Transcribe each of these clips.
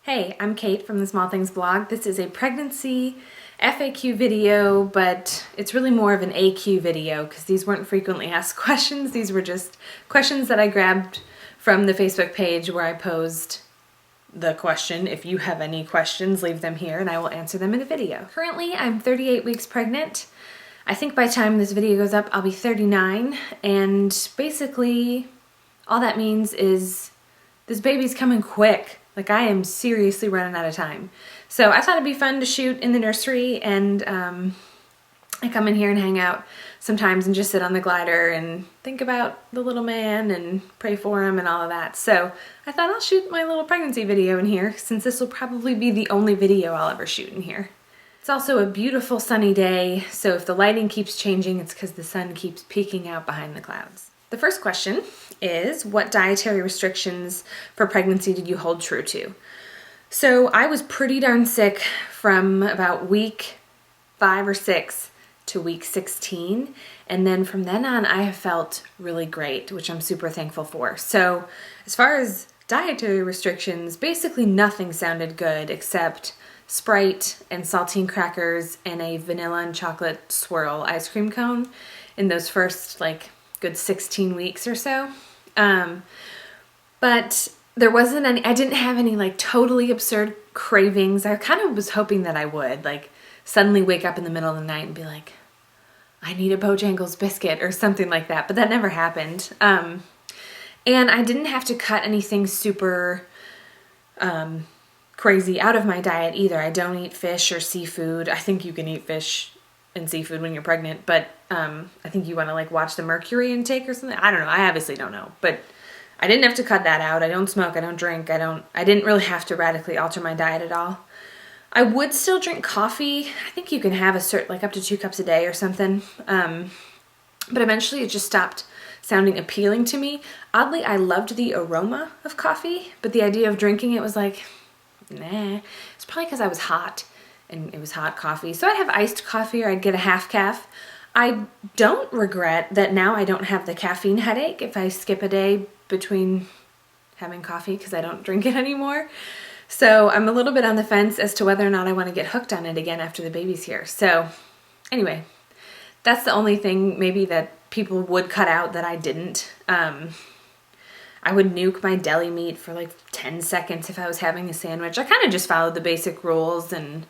Hey, I'm Kate from the Small Things blog. This is a pregnancy FAQ video, but it's really more of an AQ video because these weren't frequently asked questions. These were just questions that I grabbed from the Facebook page where I posed the question. If you have any questions, leave them here and I will answer them in a video. Currently, I'm 38 weeks pregnant. I think by the time this video goes up, I'll be 39, and basically all that means is this baby's coming quick. Like, I am seriously running out of time. So I thought it'd be fun to shoot in the nursery, and I come in here and hang out sometimes and just sit on the glider and think about the little man and pray for him and all of that. So I thought I'll shoot my little pregnancy video in here, since this will probably be the only video I'll ever shoot in here. It's also a beautiful sunny day, so if the lighting keeps changing, it's because the sun keeps peeking out behind the clouds. The first question is, what dietary restrictions for pregnancy did you hold true to? So I was pretty darn sick from about week 5 or 6 to week 16. And then from then on, I have felt really great, which I'm super thankful for. So as far as dietary restrictions, basically nothing sounded good except Sprite and saltine crackers and a vanilla and chocolate swirl ice cream cone in those first good 16 weeks or so. But there wasn't any, I didn't have any totally absurd cravings. I kind of was hoping that I would suddenly wake up in the middle of the night and be like, I need a Bojangles biscuit or something like that, but that never happened. And I didn't have to cut anything super crazy out of my diet either. I don't eat fish or seafood. I think you can eat fish and seafood when you're pregnant, but I think you want to watch the mercury intake or something. I don't know. I obviously don't know, but I didn't have to cut that out. I don't smoke. I don't drink. I didn't really have to radically alter my diet at all. I would still drink coffee. I think you can have a certain, up to 2 cups a day or something. But eventually it just stopped sounding appealing to me. Oddly, I loved the aroma of coffee, but the idea of drinking it was nah. It's probably because I was hot and it was hot coffee. So I'd have iced coffee or I'd get a half calf. I don't regret that now I don't have the caffeine headache if I skip a day between having coffee because I don't drink it anymore. So I'm a little bit on the fence as to whether or not I want to get hooked on it again after the baby's here. So anyway, that's the only thing maybe that people would cut out that I didn't. I would nuke my deli meat for 10 seconds if I was having a sandwich. I kind of just followed the basic rules and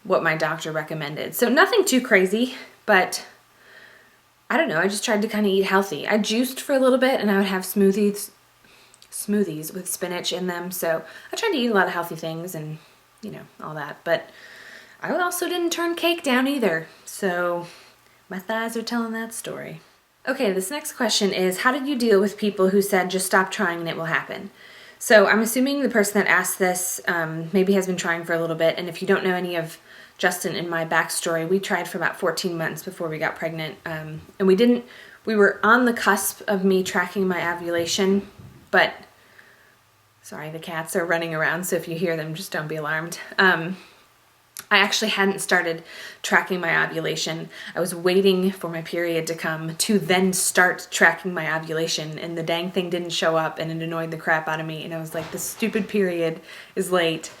what my doctor recommended. So nothing too crazy, but I don't know. I just tried to kind of eat healthy. I juiced for a little bit and I would have smoothies with spinach in them. So I tried to eat a lot of healthy things and, all that. But I also didn't turn cake down either. So my thighs are telling that story. Okay, this next question is, how did you deal with people who said, just stop trying and it will happen? So I'm assuming the person that asked this maybe has been trying for a little bit. And if you don't know any of Justin and my backstory, we tried for about 14 months before we got pregnant. And we were on the cusp of me tracking my ovulation, but sorry, the cats are running around. So if you hear them, just don't be alarmed. I actually hadn't started tracking my ovulation. I was waiting for my period to come to then start tracking my ovulation, and the dang thing didn't show up, and it annoyed the crap out of me. And I was like, this stupid period is late.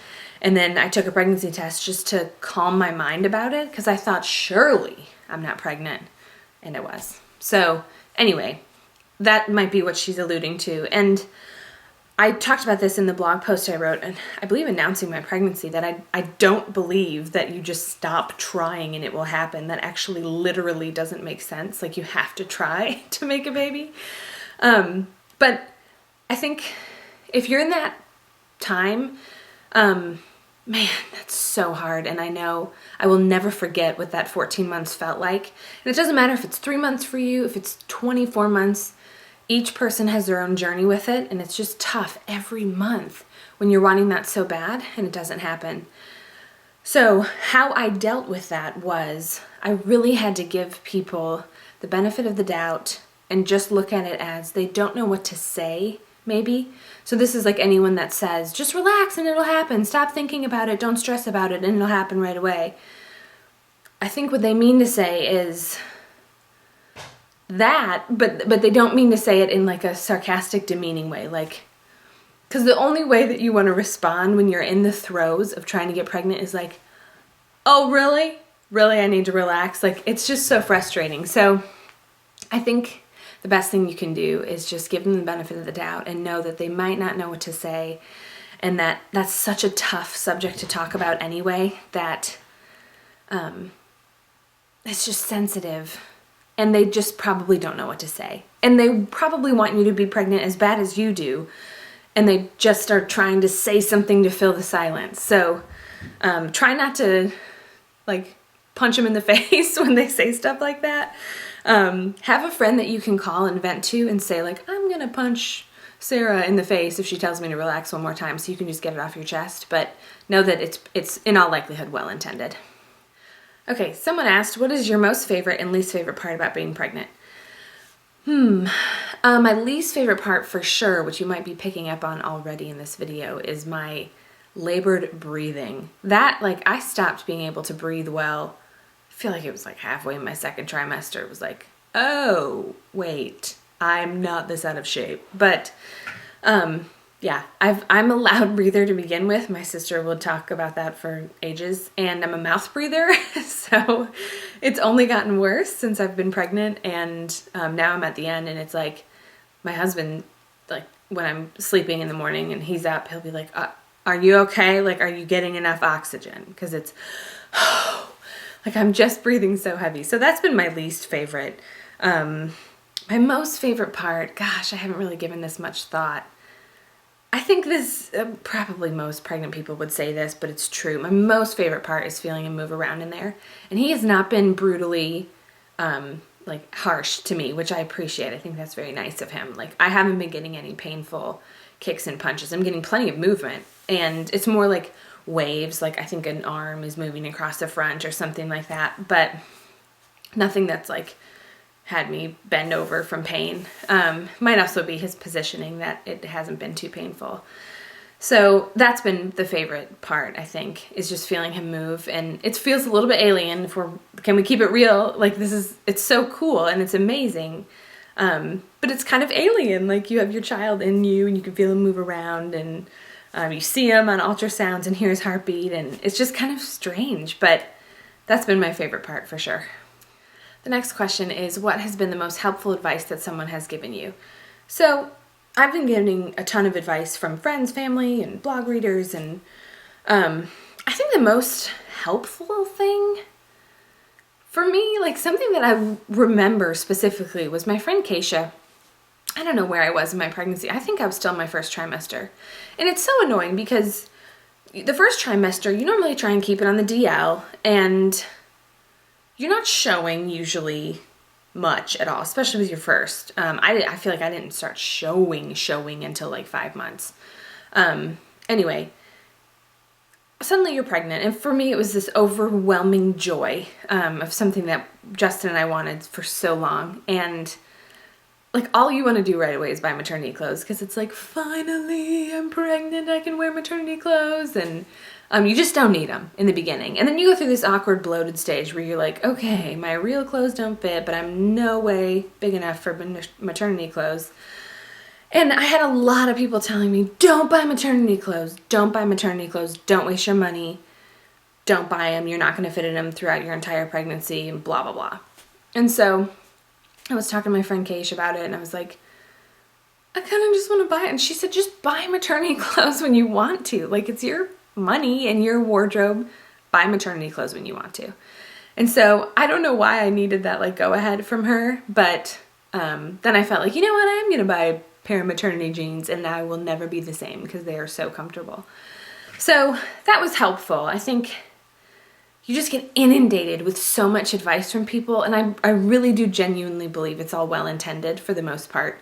And then I took a pregnancy test just to calm my mind about it, because I thought, surely I'm not pregnant. And I was. So anyway, that might be what she's alluding to. And I talked about this in the blog post I wrote, and I believe announcing my pregnancy, that I don't believe that you just stop trying and it will happen. That actually literally doesn't make sense. You have to try to make a baby. But I think if you're in that time, man, that's so hard. And I know I will never forget what that 14 months felt like. And it doesn't matter if it's 3 months for you, if it's 24 months, each person has their own journey with it, and it's just tough every month when you're wanting that so bad and it doesn't happen. So how I dealt with that was I really had to give people the benefit of the doubt and just look at it as they don't know what to say, maybe. So this is like anyone that says, just relax and it'll happen. Stop thinking about it. Don't stress about it and it'll happen right away. I think what they mean to say is that, but they don't mean to say it in a sarcastic, demeaning way. Because the only way that you want to respond when you're in the throes of trying to get pregnant is like, oh, really? Really, I need to relax. Like, it's just so frustrating. So I think the best thing you can do is just give them the benefit of the doubt and know that they might not know what to say, and that that's such a tough subject to talk about anyway, that it's just sensitive, and they just probably don't know what to say. And they probably want you to be pregnant as bad as you do, and they just are trying to say something to fill the silence. So try not to like punch them in the face when they say stuff like that. Have a friend that you can call and vent to and say like, I'm gonna punch Sarah in the face if she tells me to relax one more time, so you can just get it off your chest. But know that it's in all likelihood well intended. Okay, someone asked, what is your most favorite and least favorite part about being pregnant? My least favorite part for sure, which you might be picking up on already in this video, is my labored breathing. That, like, I stopped being able to breathe well. I feel like it was like halfway in my second trimester. It was like, oh, wait, I'm not this out of shape. But yeah, I'm a loud breather to begin with. My sister will talk about that for ages, and I'm a mouth breather, so it's only gotten worse since I've been pregnant, and now I'm at the end, and it's like my husband, like when I'm sleeping in the morning and he's up, he'll be like, are you okay? Like, are you getting enough oxygen? Because it's, like I'm just breathing so heavy. So that's been my least favorite. My most favorite part, gosh, I haven't really given this much thought. I think this, probably most pregnant people would say this, but it's true. My most favorite part is feeling him move around in there. And he has not been brutally, like, harsh to me, which I appreciate. I think that's very nice of him. Like, I haven't been getting any painful kicks and punches. I'm getting plenty of movement. And it's more like waves, like I think an arm is moving across the front or something like that. But nothing that's, like, had me bend over from pain. Might also be his positioning that it hasn't been too painful. So that's been the favorite part, I think, is just feeling him move. And it feels a little bit alien can we keep it real? Like it's so cool and it's amazing. But it's kind of alien. Like you have your child in you and you can feel him move around, and you see him on ultrasounds and hear his heartbeat, and it's just kind of strange, but that's been my favorite part for sure. The next question is, what has been the most helpful advice that someone has given you? So I've been getting a ton of advice from friends, family, and blog readers, and I think the most helpful thing for me, like something that I remember specifically, was my friend Keisha. I don't know where I was in my pregnancy. I think I was still in my first trimester. And it's so annoying because the first trimester, you normally try and keep it on the DL, and you're not showing usually much at all, especially with your first. I feel like I didn't start showing until like 5 months. Anyway, suddenly you're pregnant, and for me it was this overwhelming joy of something that Justin and I wanted for so long, and like all you want to do right away is buy maternity clothes, because it's like, finally I'm pregnant, I can wear maternity clothes, and you just don't need them in the beginning. And then you go through this awkward bloated stage where you're like, okay, my real clothes don't fit, but I'm no way big enough for maternity clothes. And I had a lot of people telling me, don't buy maternity clothes, don't buy maternity clothes, don't waste your money, don't buy them, you're not going to fit in them throughout your entire pregnancy, and blah, blah, blah. And so I was talking to my friend Keish about it, and I was like, I kind of just want to buy it. And she said, just buy maternity clothes when you want to. Like, it's your money and your wardrobe. Buy maternity clothes when you want to. And so I don't know why I needed that like go ahead from her, but then I felt like, you know what, I'm going to buy a pair of maternity jeans and I will never be the same because they are so comfortable. So that was helpful. I think you just get inundated with so much advice from people, and I really do genuinely believe it's all well intended for the most part.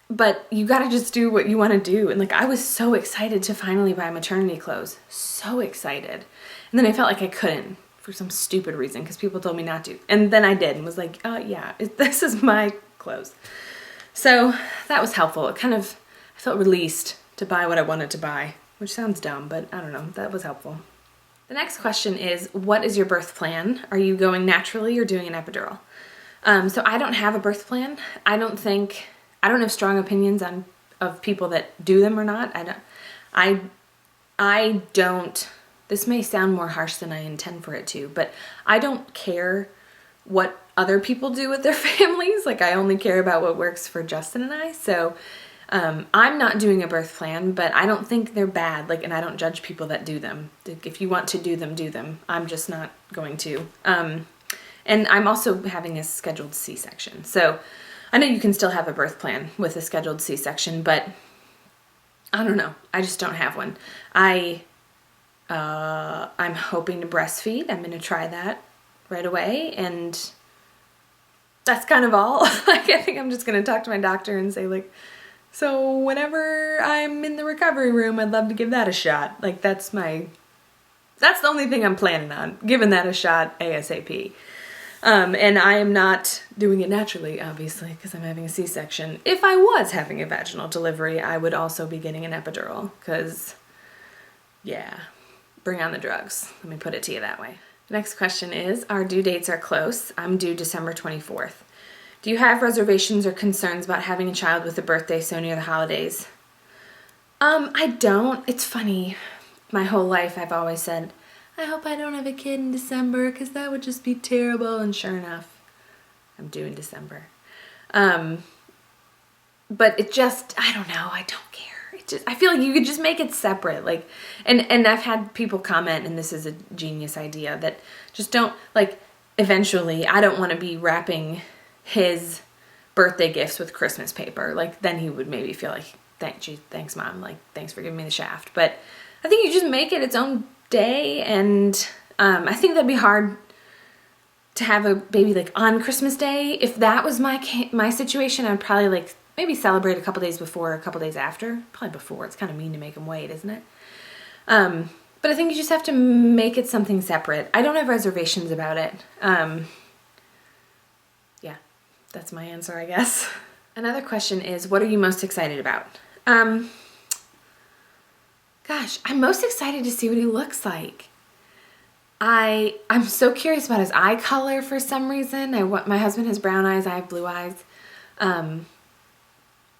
But you gotta just do what you want to do. And like, I was so excited to finally buy maternity clothes. So excited. And then I felt like I couldn't for some stupid reason because people told me not to. And then I did and was like, yeah, this is my clothes. So that was helpful. It kind of, I felt released to buy what I wanted to buy, which sounds dumb, but I don't know, that was helpful. The next question is, what is your birth plan? Are you going naturally or doing an epidural? So I don't have a birth plan. I don't have strong opinions on of people that do them or not. I don't, this may sound more harsh than I intend for it to, but I don't care what other people do with their families. Like, I only care about what works for Justin and I. So I'm not doing a birth plan, but I don't think they're bad. Like, and I don't judge people that do them. If you want to do them, do them. I'm just not going to. And I'm also having a scheduled C-section. So I know you can still have a birth plan with a scheduled C-section, but I don't know. I just don't have one. I'm hoping to breastfeed. I'm going to try that right away, and that's kind of all. Like, I think I'm just going to talk to my doctor and say, like, so whenever I'm in the recovery room, I'd love to give that a shot. Like, that's the only thing I'm planning on, giving that a shot ASAP. And I am not doing it naturally, obviously, because I'm having a C-section. If I was having a vaginal delivery, I would also be getting an epidural, because, yeah, bring on the drugs. Let me put it to you that way. Next question is, our due dates are close. I'm due December 24th. Do you have reservations or concerns about having a child with a birthday so near the holidays? I don't. It's funny. My whole life I've always said, I hope I don't have a kid in December, because that would just be terrible. And sure enough, I'm due in December. But it just, I don't know. I don't care. I feel like you could just make it separate. Like, and I've had people comment, and this is a genius idea, that just don't, like, eventually I don't want to be wrapping his birthday gifts with Christmas paper. Like, then he would maybe feel like, thanks Mom. Like, thanks for giving me the shaft. But I think you just make it its own day, and I think that'd be hard to have a baby like on Christmas Day. If that was my situation, I'd probably like maybe celebrate a couple days before, a couple days after. Probably before. It's kind of mean to make them wait, isn't it? But I think you just have to make it something separate. I don't have reservations about it. Yeah, that's my answer, I guess. Another question is, what are you most excited about? Gosh, I'm most excited to see what he looks like. I'm so curious about his eye color for some reason. My husband has brown eyes, I have blue eyes.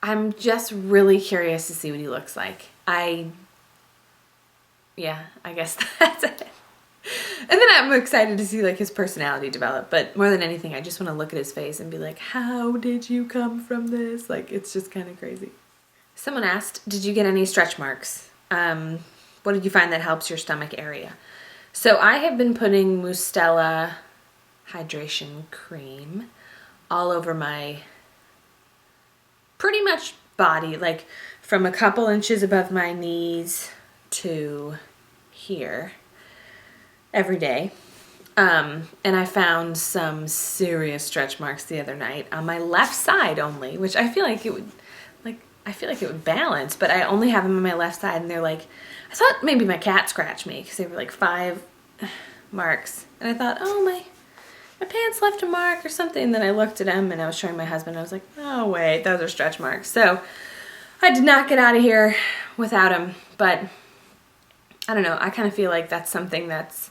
I'm just really curious to see what he looks like. Yeah, I guess that's it. And then I'm excited to see like his personality develop, but more than anything, I just want to look at his face and be like, how did you come from this? Like, it's just kind of crazy. Someone asked, did you get any stretch marks? What did you find that helps your stomach area? So I have been putting Mustela hydration cream all over my pretty much body, like from a couple inches above my knees to here every day. And I found some serious stretch marks the other night on my left side only, which I feel like it would balance, but I only have them on my left side, and they're like, I thought maybe my cat scratched me because they were like 5 marks. And I thought, oh, my pants left a mark or something. And then I looked at them and I was showing my husband. I was like, oh, wait, those are stretch marks. So I did not get out of here without them. But I don't know. I kind of feel like that's something that's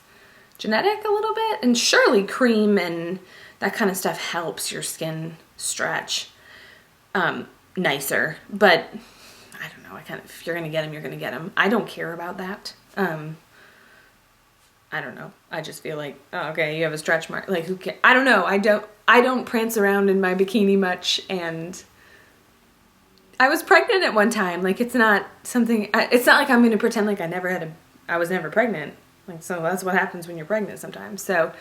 genetic a little bit. And surely cream and that kind of stuff helps your skin stretch nicer. But I don't know. If you're going to get them, you're going to get them. I don't care about that. I don't know. I just feel like, oh, okay, you have a stretch mark. Like, who cares? I don't know. I don't prance around in my bikini much, and I was pregnant at one time. Like, it's not something, it's not like I'm going to pretend like I was never pregnant. Like, so that's what happens when you're pregnant sometimes. So,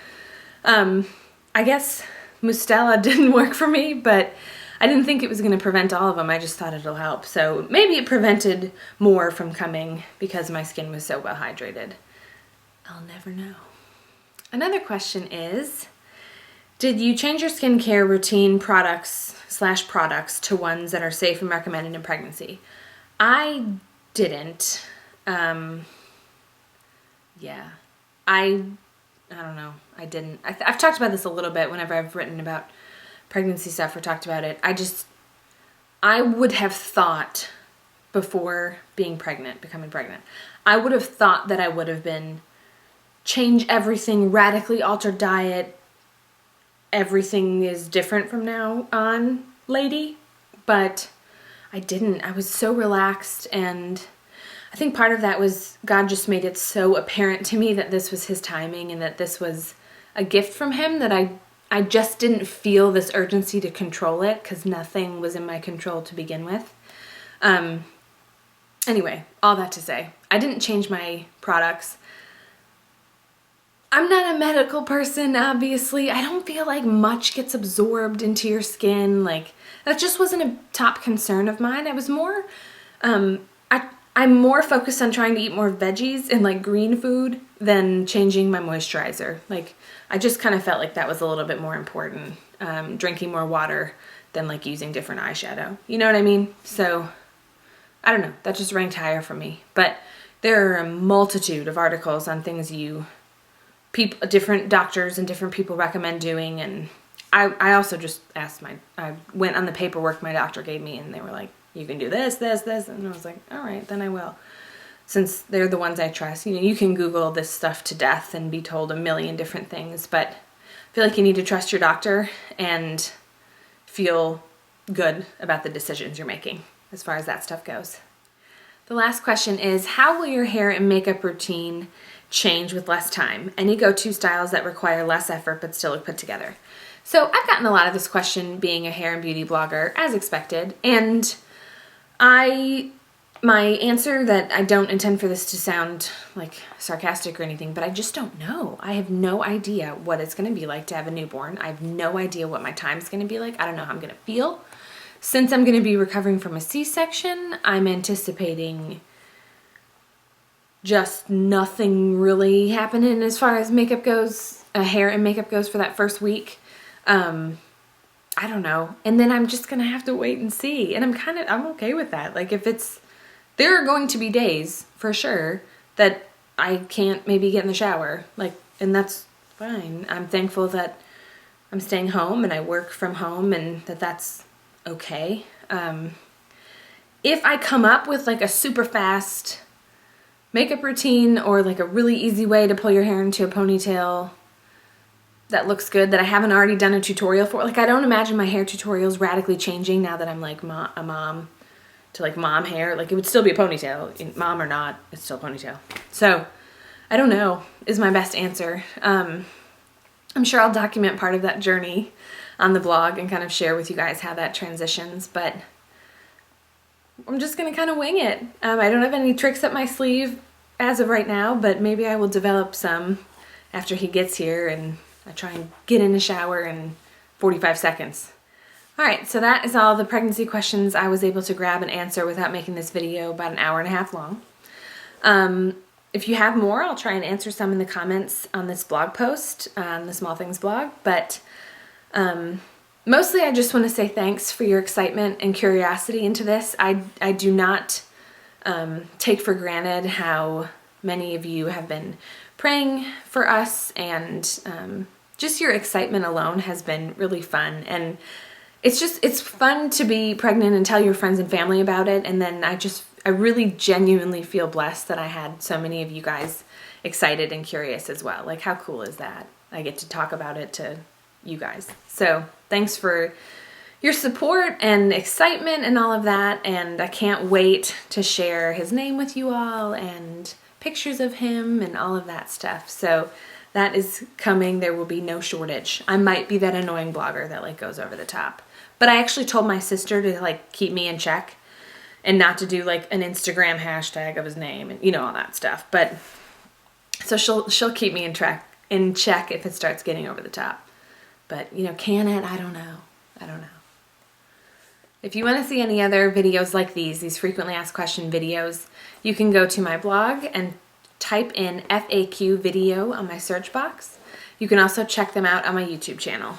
I guess Mustela didn't work for me, but I didn't think it was going to prevent all of them. I just thought it'll help. So maybe it prevented more from coming because my skin was so well hydrated. I'll never know. Another question is, did you change your skincare routine products to ones that are safe and recommended in pregnancy? I didn't. Yeah. I don't know. I didn't. I've talked about this a little bit whenever I've written about pregnancy stuff or talked about it. I would have thought before becoming pregnant, I would have thought that I would have been change everything, radically alter diet, everything is different from now on, lady. But I didn't. I was so relaxed, and I think part of that was God just made it so apparent to me that this was his timing and that this was a gift from him, that I just didn't feel this urgency to control it because nothing was in my control to begin with. Anyway, all that to say, I didn't change my products. I'm not a medical person, obviously. I don't feel like much gets absorbed into your skin. Like, that just wasn't a top concern of mine. I was more, I'm more focused on trying to eat more veggies and like green food than changing my moisturizer. Like, I just kind of felt like that was a little bit more important. Drinking more water than like using different eyeshadow. You know what I mean? So, I don't know. That just ranked higher for me. But there are a multitude of articles on things different doctors and different people recommend doing, and I also just asked I went on the paperwork my doctor gave me, and they were like, you can do this, this, this, and I was like, all right, then I will. Since they're the ones I trust. You know, you can Google this stuff to death and be told a million different things, but I feel like you need to trust your doctor and feel good about the decisions you're making as far as that stuff goes. The last question is, how will your hair and makeup routine change with less time? Any go-to styles that require less effort but still look put together? So I've gotten a lot of this question being a hair and beauty blogger, as expected, and my answer, that I don't intend for this to sound like sarcastic or anything, but I just don't know. I have no idea what it's going to be like to have a newborn. I have no idea what my time's going to be like. I don't know how I'm going to feel. Since I'm going to be recovering from a C-section, I'm anticipating just nothing really happening as far as makeup goes, hair and makeup goes for that first week. I don't know. And then I'm just going to have to wait and see. And I'm okay with that. Like, there are going to be days for sure that I can't maybe get in the shower. Like, and that's fine. I'm thankful that I'm staying home and I work from home and that's okay. If I come up with like a super fast makeup routine or like a really easy way to pull your hair into a ponytail that looks good that I haven't already done a tutorial for, like, I don't imagine my hair tutorials radically changing now that I'm like a mom to like mom hair. Like, it would still be a ponytail, mom or not, it's still a ponytail. So I don't know is my best answer. I'm sure I'll document part of that journey on the blog and kind of share with you guys how that transitions, but I'm just going to kind of wing it. I don't have any tricks up my sleeve as of right now, but maybe I will develop some after he gets here and I try and get in the shower in 45 seconds. All right, so that is all the pregnancy questions I was able to grab and answer without making this video about an hour and a half long. If you have more, I'll try and answer some in the comments on this blog post, on the Small Things blog, but mostly I just want to say thanks for your excitement and curiosity into this. I do not take for granted how many of you have been praying for us, and just your excitement alone has been really fun. And it's fun to be pregnant and tell your friends and family about it, and then I really genuinely feel blessed that I had so many of you guys excited and curious as well. Like, how cool is that? I get to talk about it to you guys. So thanks for your support and excitement and all of that, and I can't wait to share his name with you all and pictures of him and all of that stuff. So that is coming. There will be no shortage. I might be that annoying blogger that like goes over the top, but I actually told my sister to like keep me in check and not to do like an Instagram hashtag of his name and, you know, all that stuff. But so she'll keep me in check if it starts getting over the top. But, you know, can it? I don't know. If you want to see any other videos like these frequently asked question videos, you can go to my blog and type in FAQ video on my search box. You can also check them out on my YouTube channel.